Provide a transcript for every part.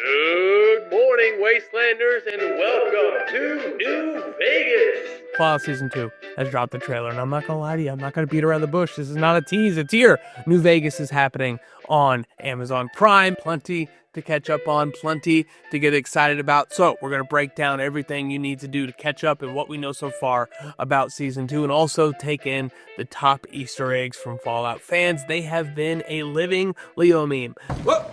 Good morning, Wastelanders, and welcome to New Vegas! Fallout Season 2 has dropped the trailer, and I'm not gonna lie to you, I'm not gonna beat around the bush. This is not a tease, it's here. New Vegas is happening on Amazon Prime. Plenty to catch up on, plenty to get excited about. So we're gonna break down everything you need to do to catch up and what we know so far about Season 2, and also take in the top Easter eggs from Fallout fans. They have been a living Leo meme. Whoa.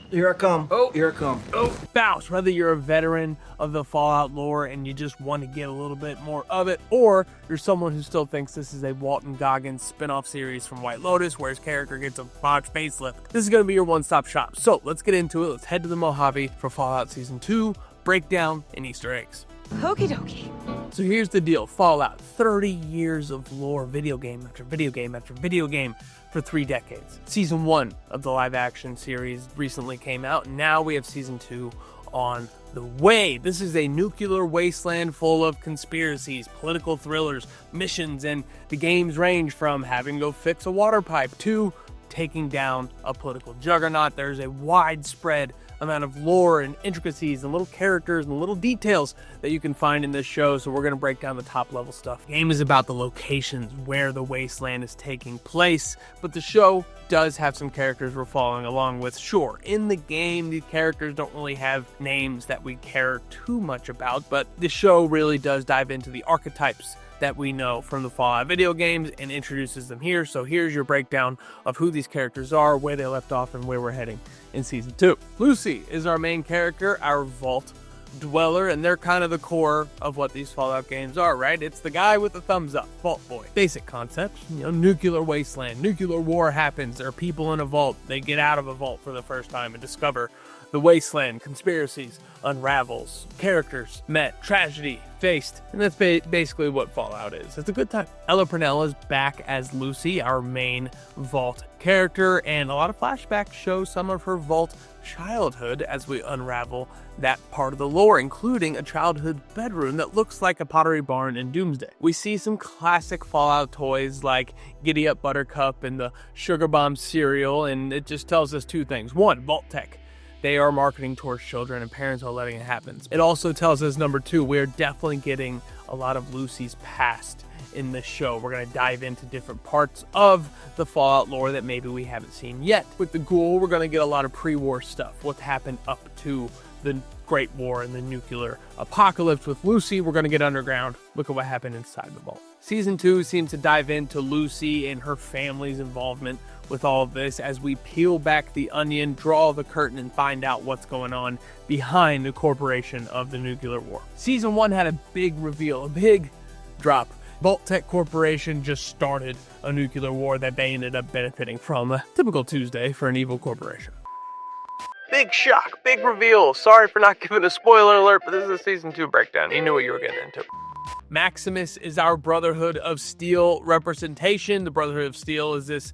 Here I come. Oh. Here I come. Oh, bounce. Whether you're a veteran of the Fallout lore and you just want to get a little bit more of it, or you're someone who still thinks this is a Walton Goggins spin-off series from White Lotus where his character gets a botched facelift, this is going to be your one-stop shop. So let's get into it. Let's head to the Mojave for Fallout Season 2, breakdown, and Easter eggs. Okie dokie. So here's the deal. Fallout, 30 years of lore, video game after video game after video game for 3 decades. Season 1 of the live-action series recently came out, and now we have Season 2 on the way. This is a nuclear wasteland full of conspiracies, political thrillers, missions, and the games range from having to go fix a water pipe to taking down a political juggernaut. There's a widespread amount of lore and intricacies and little characters and little details that you can find in this show, so we're going to break down the top level stuff. The game is about the locations where the wasteland is taking place, but the show does have some characters we're following along with. Sure, in the game these characters don't really have names that we care too much about, but the show really does dive into the archetypes that we know from the Fallout video games and introduces them here. So here's your breakdown of who these characters are, where they left off, and where we're heading in Season 2. Lucy is our main character, our vault dweller, and they're kind of the core of what these Fallout games are, right? It's the guy with the thumbs up, Vault Boy. Basic concept, nuclear wasteland, nuclear war happens, there are people in a vault, they get out of a vault for the first time and discover the wasteland, conspiracies, unravels, characters met, tragedy faced, and that's basically what Fallout is. It's a good time. Ella Purnell is back as Lucy, our main Vault character, and a lot of flashbacks show some of her Vault childhood as we unravel that part of the lore, including a childhood bedroom that looks like a pottery barn in Doomsday. We see some classic Fallout toys like Giddy Up Buttercup and the Sugar Bomb cereal, and it just tells us 2 things. 1, Vault-Tec. They are marketing towards children and parents are letting it happen. It also tells us, number 2, we're definitely getting a lot of Lucy's past in this show. We're going to dive into different parts of the Fallout lore that maybe we haven't seen yet. With the Ghoul, we're going to get a lot of pre-war stuff. What happened up to the Great War and the nuclear apocalypse. With Lucy, we're going to get underground. Look at what happened inside the vault. Season 2 seems to dive into Lucy and her family's involvement with all of this as we peel back the onion, draw the curtain, and find out what's going on behind the corporation of the nuclear war. Season 1 had a big reveal, a big drop. Vault-Tec Corporation just started a nuclear war that they ended up benefiting from. A typical Tuesday for an evil corporation. Big shock, big reveal. Sorry for not giving a spoiler alert, but this is a Season 2 breakdown. You knew what you were getting into. Maximus is our Brotherhood of Steel representation. The Brotherhood of Steel is this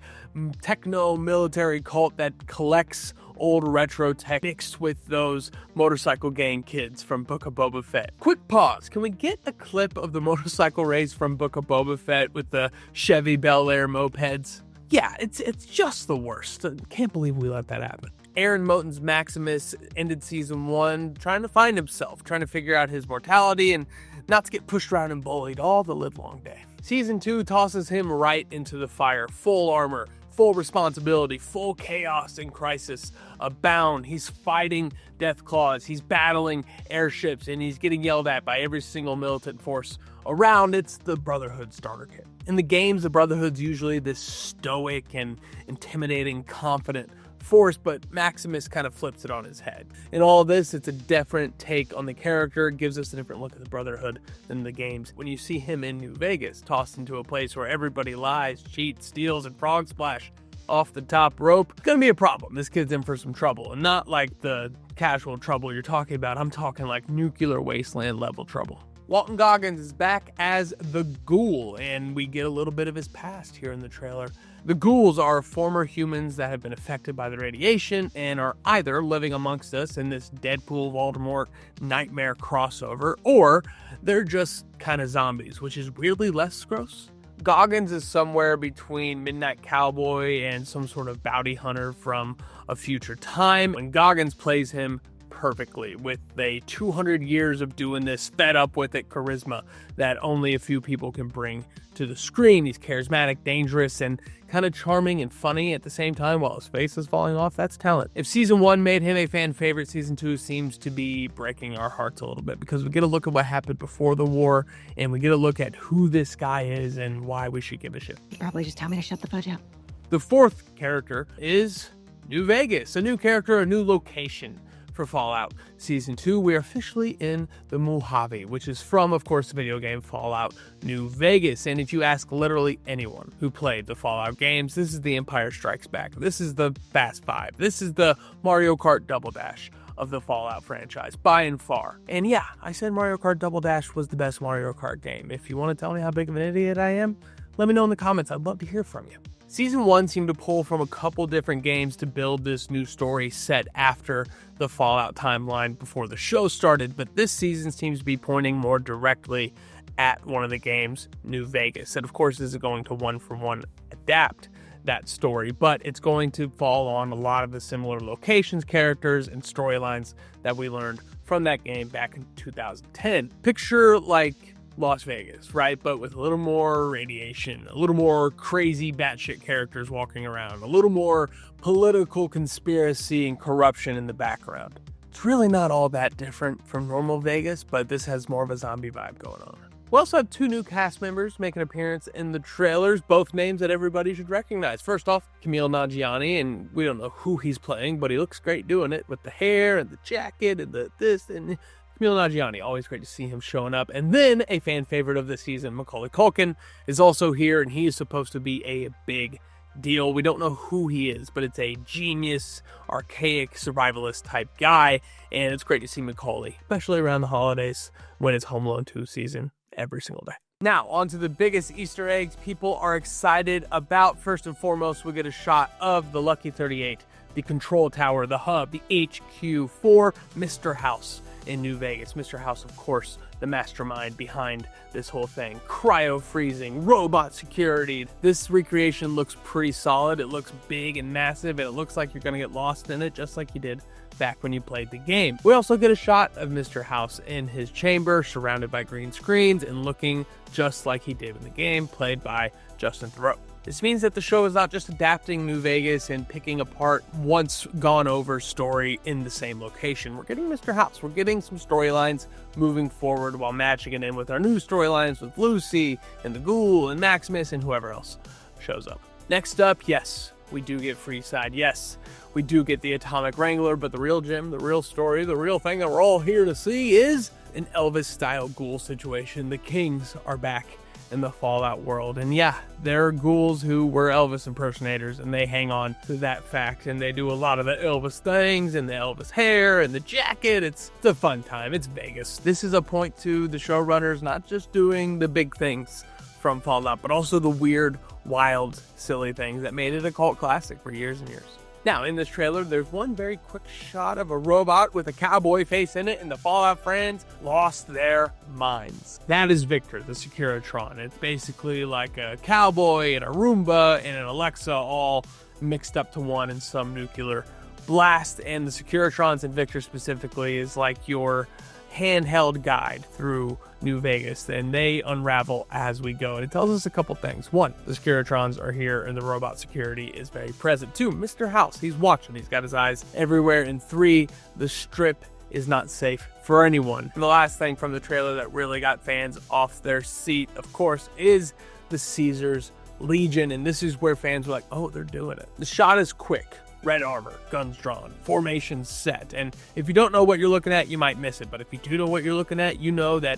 techno-military cult that collects old retro tech mixed with those motorcycle gang kids from Book of Boba Fett. Quick pause. Can we get a clip of the motorcycle race from Book of Boba Fett with the Chevy Bel Air mopeds? Yeah, it's just the worst. Can't believe we let that happen. Aaron Moten's Maximus ended Season 1 trying to find himself, trying to figure out his mortality and not to get pushed around and bullied all the livelong day. Season 2 tosses him right into the fire, full armor, full responsibility, full chaos and crisis abound. He's fighting death claws, he's battling airships, and he's getting yelled at by every single militant force around. It's the Brotherhood starter kit. In the games, the Brotherhood's usually this stoic and intimidating, confident force, but Maximus kind of flips it on his head. In all of this, it's a different take on the character. It gives us a different look at the Brotherhood than the games. When you see him in New Vegas, tossed into a place where everybody lies, cheats, steals, and frog splash off the top rope, it's gonna be a problem. This kid's in for some trouble, and not like the casual trouble you're talking about. I'm talking like nuclear wasteland level trouble. Walton Goggins is back as the Ghoul, and we get a little bit of his past here in the trailer. The Ghouls are former humans that have been affected by the radiation and are either living amongst us in this Deadpool-Voldemort nightmare crossover, or they're just kind of zombies, which is weirdly less gross Goggins is somewhere between Midnight Cowboy and some sort of bounty hunter from a future time, and Goggins plays him perfectly with a 200 years of doing this, fed up with it charisma that only a few people can bring to the screen. He's charismatic, dangerous, and kind of charming and funny at the same time while his face is falling off. That's talent. If season 1 made him a fan favorite, season 2 seems to be breaking our hearts a little bit, because we get a look at what happened before the war, and we get a look at who this guy is and why we should give a shit. You probably just tell me to shut the fudge up. The 4th character is New Vegas, a new character, a new location. For Fallout Season 2, we are officially in the Mojave, which is from, of course, the video game Fallout New Vegas. And if you ask literally anyone who played the Fallout games, this is the Empire Strikes Back. This is the Fast Five. This is the Mario Kart Double Dash of the Fallout franchise, by and far. And yeah, I said Mario Kart Double Dash was the best Mario Kart game. If you want to tell me how big of an idiot I am, let me know in the comments. I'd love to hear from you. Season 1 seemed to pull from a couple different games to build this new story set after the Fallout timeline before the show started, but this season seems to be pointing more directly at one of the games, New Vegas. And of course, this is going to one-for-one adapt that story, but it's going to fall on a lot of the similar locations, characters, and storylines that we learned from that game back in 2010. Picture like Las Vegas, right? But with a little more radiation, a little more crazy batshit characters walking around, a little more political conspiracy and corruption in the background. It's really not all that different from normal Vegas, but this has more of a zombie vibe going on. We also have 2 new cast members make an appearance in the trailers, both names that everybody should recognize. First off, Kumail Nanjiani, and we don't know who he's playing, but he looks great doing it with the hair and the jacket and the this and Kumail Nanjiani, always great to see him showing up. And then a fan favorite of the season, Macaulay Culkin, is also here, and he is supposed to be a big deal. We don't know who he is, but it's a genius, archaic, survivalist type guy, and it's great to see Macaulay, especially around the holidays when it's Home Alone 2 season every single day. Now, on to the biggest Easter eggs people are excited about. First and foremost, we get a shot of the Lucky 38, the control tower, the hub, the HQ for Mr. House in New Vegas. Mr. House, of course, the mastermind behind this whole thing. Cryo freezing, robot security. This recreation looks pretty solid. It looks big and massive, and it looks like you're going to get lost in it just like you did back when you played the game. We also get a shot of Mr. House in his chamber, surrounded by green screens and looking just like he did in the game, played by Justin Theroux. This means that the show is not just adapting New Vegas and picking apart once gone over story in the same location. We're getting Mr. House. We're getting some storylines moving forward while matching it in with our new storylines with Lucy and the Ghoul and Maximus and whoever else shows up. Next up, yes, we do get Freeside. Yes, we do get the Atomic Wrangler, but the real gem, the real story, the real thing that we're all here to see is an Elvis-style ghoul situation. The Kings are back in the Fallout world, and yeah, there are ghouls who were Elvis impersonators, and they hang on to that fact, and they do a lot of the Elvis things and the Elvis hair and the jacket. It's a fun time. It's Vegas. This is a point to the showrunners not just doing the big things from Fallout, but also the weird, wild, silly things that made it a cult classic for years and years. Now, in this trailer, there's one very quick shot of a robot with a cowboy face in it, and the Fallout fans lost their minds. That is Victor, the Securitron. It's basically like a cowboy and a Roomba and an Alexa all mixed up to one in some nuclear blast, and the Securitrons, and Victor specifically, is like your handheld guide through New Vegas, and they unravel as we go. And it tells us a couple things. One, the Securitrons are here and the robot security is very present. Two, Mr. House, he's watching. He's got his eyes everywhere. And three, the strip is not safe for anyone. And the last thing from the trailer that really got fans off their seat, of course, is the Caesar's Legion. And this is where fans were like, oh, they're doing it. The shot is quick. Red armor, guns drawn, formation set. And if you don't know what you're looking at, you might miss it. But if you do know what you're looking at, you know that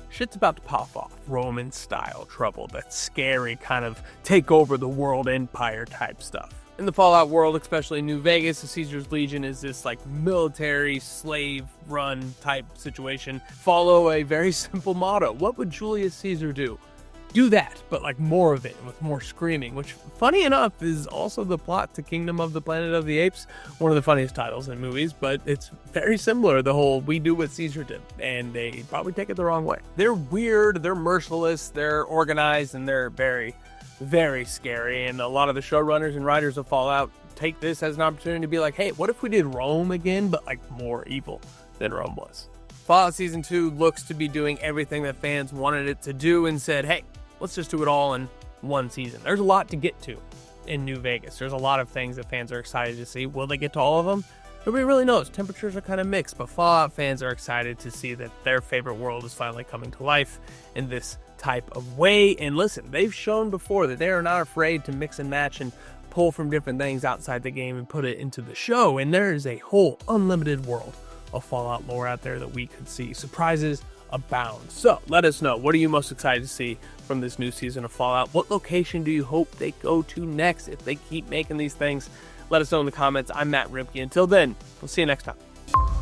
shit's about to pop off. Roman style trouble, that scary kind of take over the world empire type stuff. In the Fallout world, especially New Vegas, the Caesar's Legion is this like military slave run type situation. Follow a very simple motto. What would Julius Caesar do? do that, but like more of it with more screaming, which funny enough is also the plot to Kingdom of the Planet of the Apes, one of the funniest titles in movies, but it's very similar, the whole we do what Caesar did, and they probably take it the wrong way. They're weird, they're merciless, they're organized, and they're very, very scary, and a lot of the showrunners and writers of Fallout take this as an opportunity to be like, hey, what if we did Rome again, but like more evil than Rome was? Fallout Season 2 looks to be doing everything that fans wanted it to do and said, hey, let's just do it all in one season. There's a lot to get to in New Vegas. There's a lot of things that fans are excited to see. Will they get to all of them? Nobody really knows. Temperatures are kind of mixed, but Fallout fans are excited to see that their favorite world is finally coming to life in this type of way. And listen, they've shown before that they are not afraid to mix and match and pull from different things outside the game and put it into the show. And there is a whole unlimited world of Fallout lore out there that we could see. Surprises abound. So let us know, what are you most excited to see from this new season of Fallout? What location do you hope they go to next if they keep making these things? Let us know in the comments. I'm Matt Rimke. Until then, we'll see you next time.